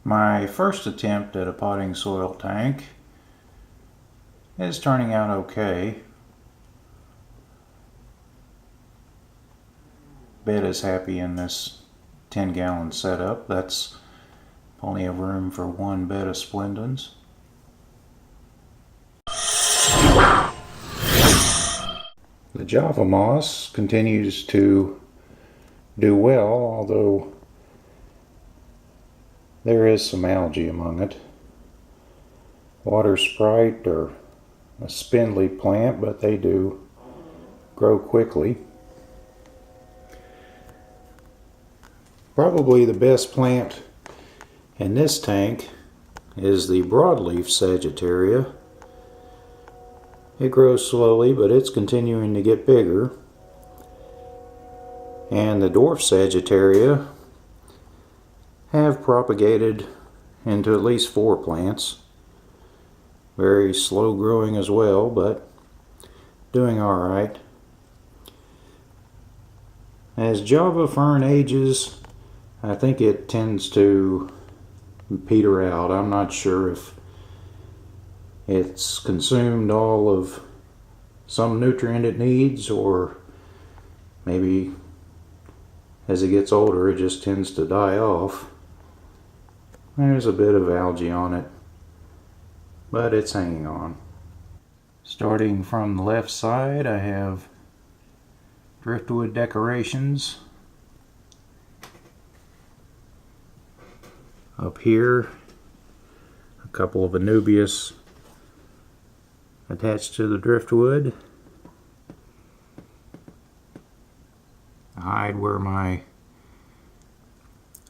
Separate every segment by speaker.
Speaker 1: My first attempt at a potting soil tank is turning out okay. Betta's happy in this 10-gallon setup. That's plenty of room for one Betta splendens. The Java moss continues to do well, although there is some algae among it. Water sprite are a spindly plant, but they do grow quickly. Probably the best plant in this tank is the broadleaf Sagittaria. It grows slowly, but it's continuing to get bigger. And the dwarf Sagittaria have propagated into at least 4 plants. Very slow growing as well, but doing alright. As Java fern ages, I think it tends to peter out. I'm not sure if it's consumed all of some nutrient it needs, or maybe as it gets older it just tends to die off. There's a bit of algae on it, but it's hanging on. Starting from the left side, I have driftwood decorations. Up here, a couple of anubias attached to the driftwood. I hide where my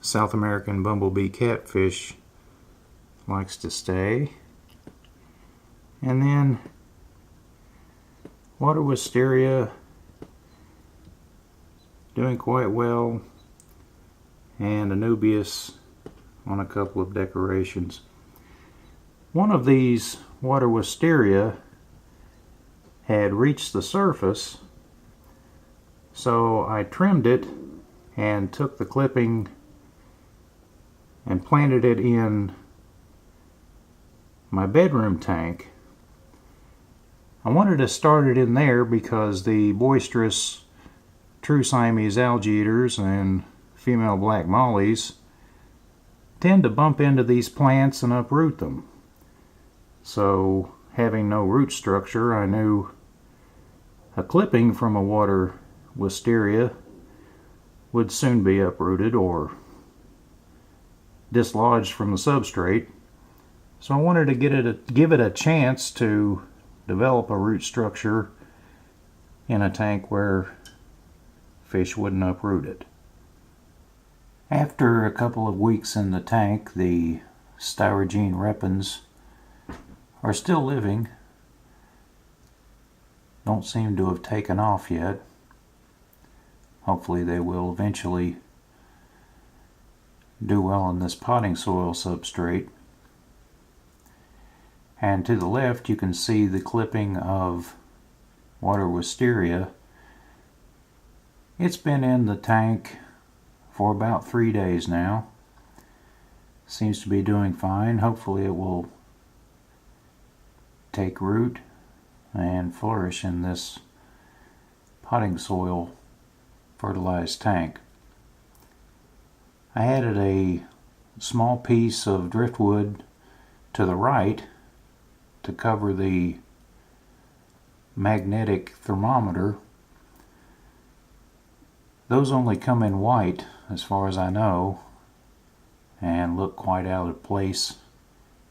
Speaker 1: South American bumblebee catfish likes to stay. And then water wisteria doing quite well, and anubias on a couple of decorations. One of these water wisteria had reached the surface, so I trimmed it and took the clipping and planted it in my bedroom tank. I wanted to start it in there because the boisterous true Siamese algae-eaters and female black mollies tend to bump into these plants and uproot them. So, having no root structure, I knew a clipping from a water wisteria would soon be uprooted or dislodged from the substrate. So I wanted to give it a chance to develop a root structure in a tank where fish wouldn't uproot it. After a couple of weeks in the tank, the Staurogyne repens are still living. Don't seem to have taken off yet. Hopefully they will eventually do well in this potting soil substrate. And to the left you can see the clipping of water wisteria. It's been in the tank for about 3 days now. Seems to be doing fine. Hopefully it will take root and flourish in this potting soil fertilized tank. I added a small piece of driftwood to the right to cover the magnetic thermometer. Those only come in white as far as I know and look quite out of place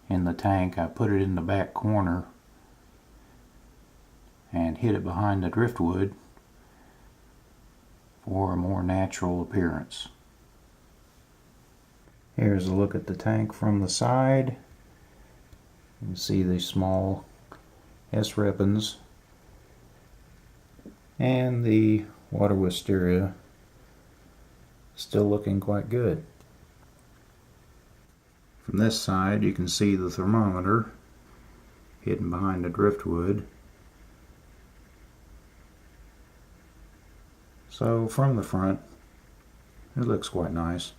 Speaker 1: in the tank. I put it in the back corner and hid it behind the driftwood for a more natural appearance. Here's a look at the tank from the side. You can see the small S repens and the water wisteria still looking quite good. From this side you can see the thermometer hidden behind the driftwood. So from the front it looks quite nice.